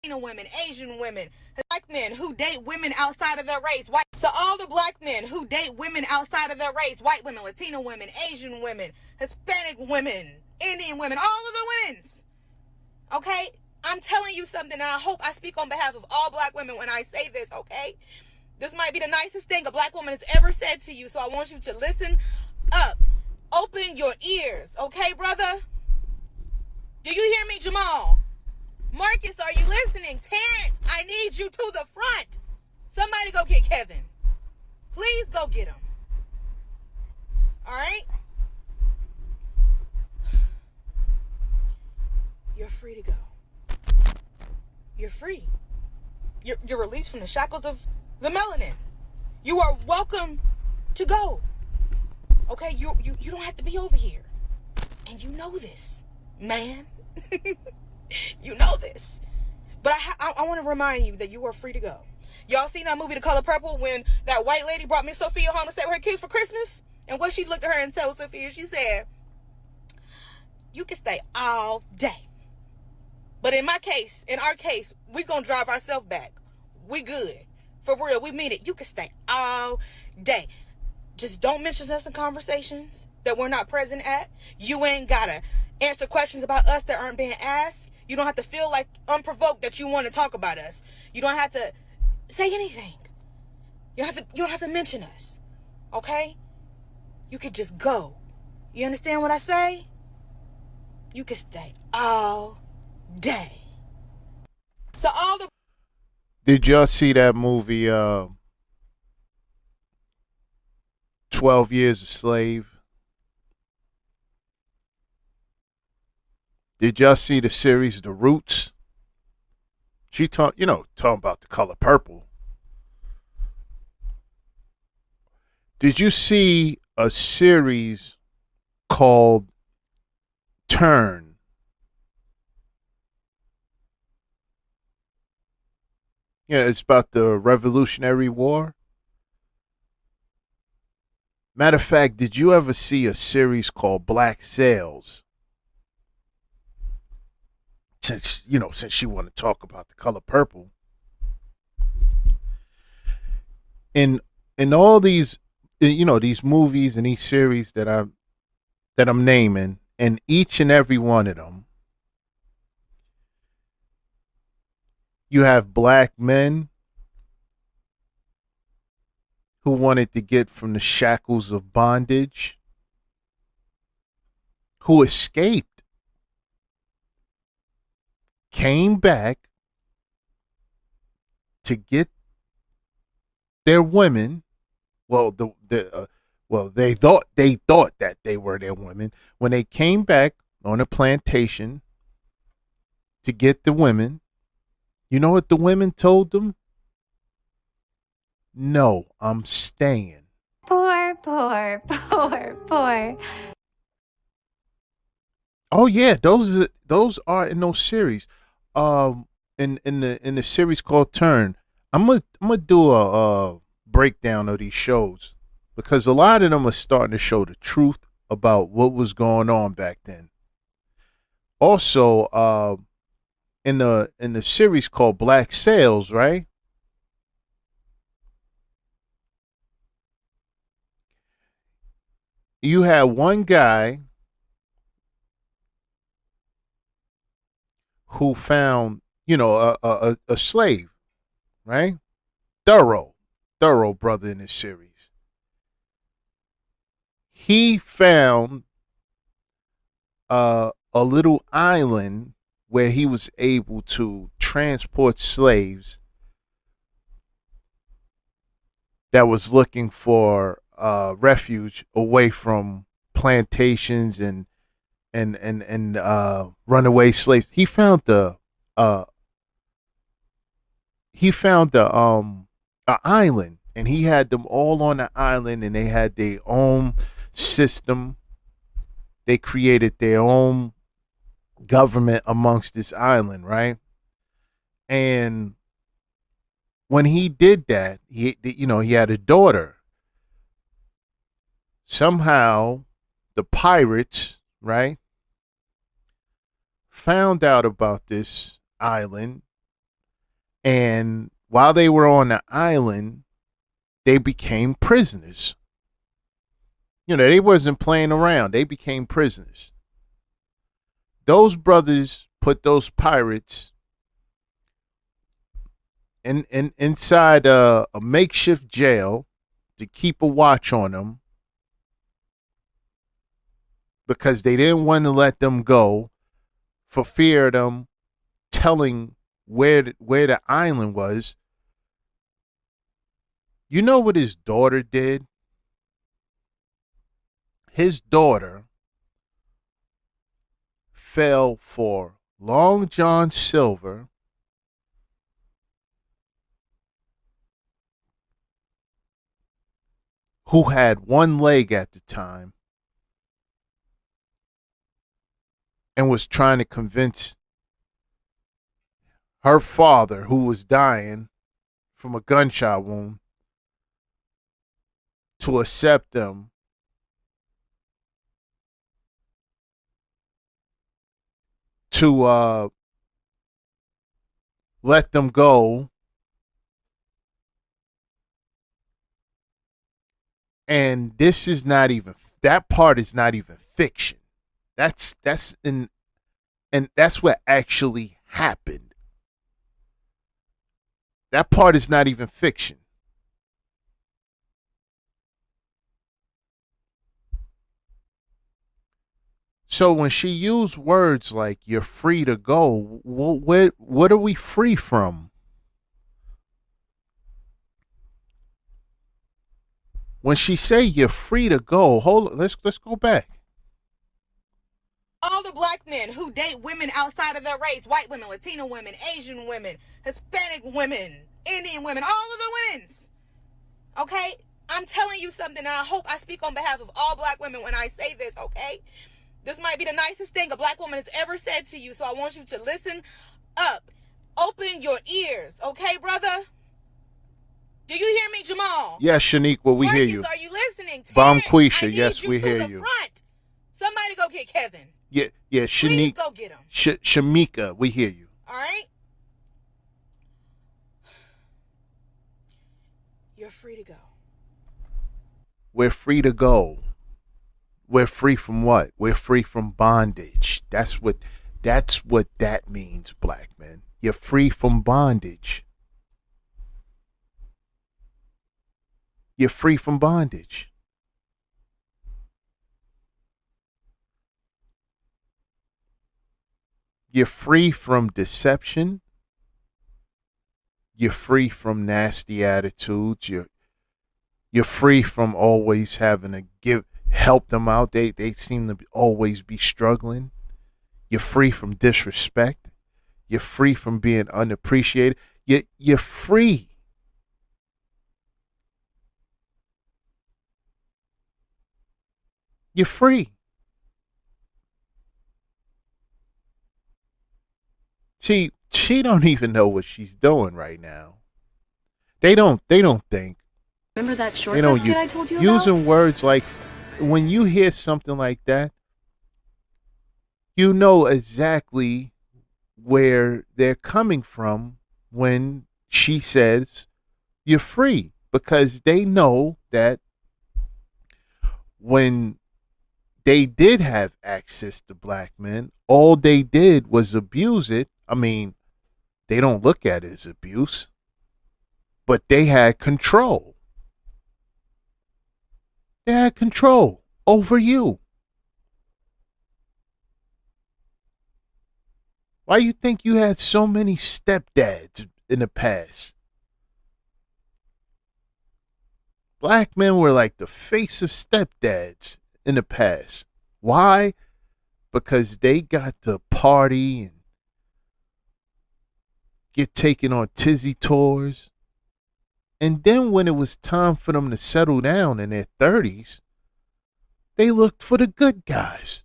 Latino women, Asian women, black men who date women outside of their race, white. So all the black men who date women outside of their race, white women, Latino women, Asian women, Hispanic women, Indian women, all of the women's. Okay? I'm telling you something, and I hope I speak on behalf of all black women when I say this, okay? This might be the nicest thing a black woman has ever said to you, so I want you to listen up. Open your ears, okay, brother? Do you hear me, Jamal? Marcus, are you listening? Terrence, I need you to the front. Somebody go get Kevin. Please go get him. All right? You're free to go. You're free. You're released from the shackles of the melanin. You are welcome to go. Okay? You don't have to be over here. And you know this, man. You know this. But I want to remind you that you are free to go. Y'all seen that movie, The Color Purple, when that white lady brought Miss Sophia home to stay with her kids for Christmas? And what she looked at her and told Sophia, she said, you can stay all day. But in our case, we gonna drive ourselves back. We good. For real, we mean it. You can stay all day. Just don't mention us in conversations that we're not present at. You ain't gotta answer questions about us that aren't being asked. You don't have to feel like unprovoked that you want to talk about us. You don't have to say anything. You don't have to mention us. Okay? You could just go. You understand what I say? You can stay all day. So all the Did y'all see that movie 12 Years a Slave? Did y'all see the series The Roots? She talking about The Color Purple. Did you see a series called Turn? Yeah, it's about the Revolutionary War. Matter of fact, did you ever see a series called Black Sails? Since you want to talk about The Color Purple, in all these these movies and these series that I'm naming, and each and every one of them, you have black men who wanted to get from the shackles of bondage, who escaped, came back to get their women. Well, they thought that they were their women when they came back on a plantation to get the women. You know what the women told them? No, I'm staying. Poor, poor, poor, poor. Oh yeah, those are in those series. In the series called Turn, I'm gonna do a breakdown of these shows because a lot of them are starting to show the truth about what was going on back then. Also, in the series called Black Sails, right? You had one guy who found, a slave, right? Thorough brother in this series. He found a little island where he was able to transport slaves that was looking for refuge away from plantations and runaway slaves. He found a island, and he had them all on the island, and they had their own system. They created their own government amongst this island, right? And when he did that, he had a daughter. Somehow, the pirates, right, found out about this island, And while they were on the island, they became prisoners. You know, they wasn't playing around. They became prisoners. Those brothers put those pirates inside a makeshift jail to keep a watch on them because they didn't want to let them go for fear of them telling where the island was. You know what his daughter did? His daughter fell for Long John Silver, who had one leg at the time, and was trying to convince her father, who was dying from a gunshot wound, to accept them to let them go. And this is not even, that part is not even fiction. That's in, and that's what actually happened. That part is not even fiction. So when she used words like "you're free to go," what are we free from? When she say "you're free to go," let's go back. All the black men who date women outside of their race, white women, Latino women, Asian women, Hispanic women, Indian women, all of the women's. Okay? I'm telling you something, and I hope I speak on behalf of all black women when I say this, okay? This might be the nicest thing a black woman has ever said to you, so I want you to listen up. Open your ears, okay, brother? Do you hear me, Jamal? Yes, Shanique, we hear you. Are you listening? Bomb Terrence, Quisha, yes, we hear you. Front. Somebody go get Kevin. Yeah, Shanique. Please go get him. Shamika, we hear you. All right? You're free to go. We're free to go. We're free from what? We're free from bondage. That's what that means, black men. You're free from bondage. You're free from bondage. You're free from deception. You're free from nasty attitudes. You're free from always having to help them out. They seem to always be struggling. You're free from disrespect. You're free from being unappreciated. You're free. You're free. She don't even know what she's doing right now. They don't think. Remember that short biscuit I told you about? Using words like, when you hear something like that, you know exactly where they're coming from when she says you're free, because they know that when they did have access to black men, all they did was abuse it. I mean, they don't look at it as abuse, but they had control. They had control over you. Why you think you had so many stepdads in the past? Black men were like the face of stepdads in the past. Why? Because they got to party and get taken on tizzy tours. And then when it was time for them to settle down in their 30s, they looked for the good guys.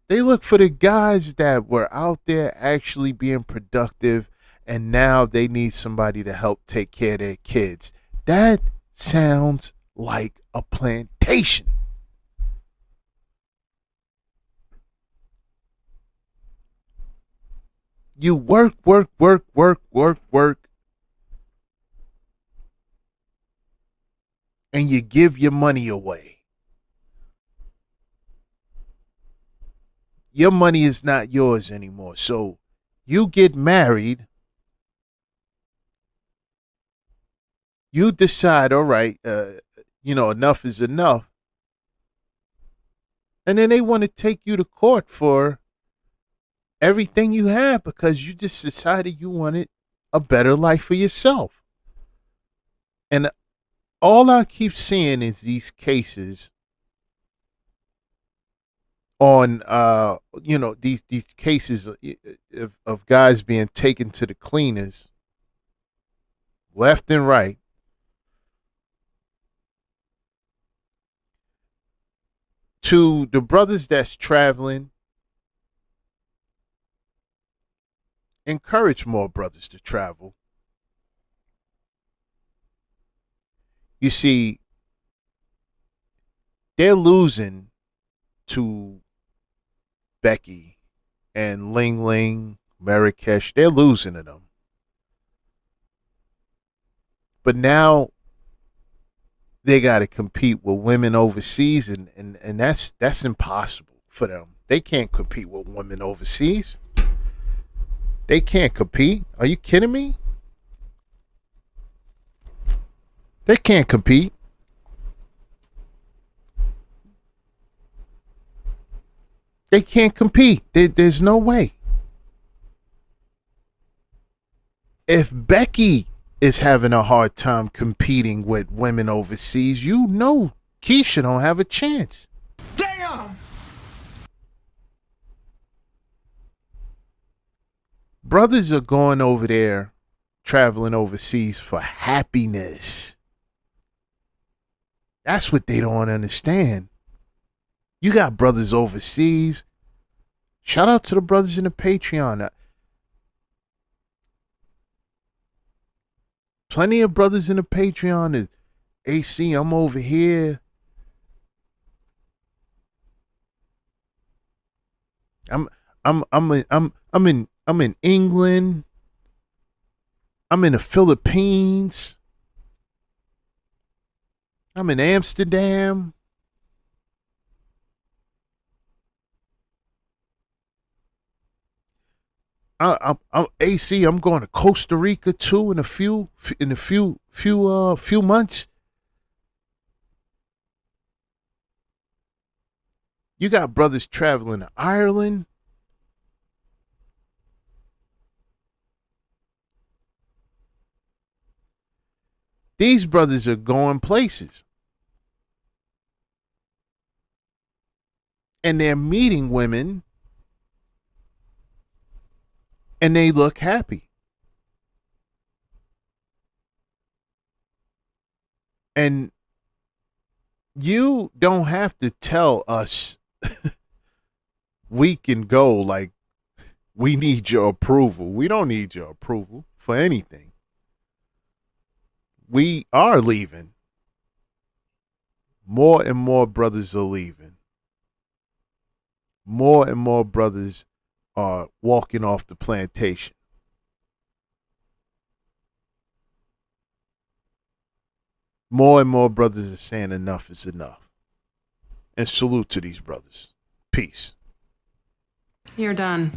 They looked for the guys that were out there actually being productive, and now they need somebody to help take care of their kids. That sounds like a plantation. You work, work, work, work, work, work, and you give your money away. Your money is not yours anymore. So you get married. You decide, all right, enough is enough. And then they want to take you to court for everything you have because you just decided you wanted a better life for yourself. And all I keep seeing is these cases on these cases of guys being taken to the cleaners left and right. To the brothers that's traveling, encourage more brothers to travel. You see, they're losing to Becky and Ling Ling, Marrakesh. They're losing to them. But now they got to compete with women overseas, and that's impossible for them. They can't compete with women overseas. They can't compete. Are you kidding me? They can't compete. They can't compete. There's no way. If Becky is having a hard time competing with women overseas, you know Keisha don't have a chance. Damn! Brothers are going over there, traveling overseas for happiness. That's what they don't understand. You got brothers overseas. Shout out to the brothers in the Patreon. Plenty of brothers in the Patreon is AC, I'm over here. I'm in England. I'm in the Philippines. I'm in Amsterdam. I'm AC. I'm going to Costa Rica too in a few months. You got brothers traveling to Ireland. These brothers are going places. And they're meeting women. And they look happy. And you don't have to tell us we can go like we need your approval. We don't need your approval for anything. We are leaving. More and more brothers are leaving. More and more brothers are walking off the plantation. More and more brothers are saying enough is enough. And salute to these brothers. Peace. You're done.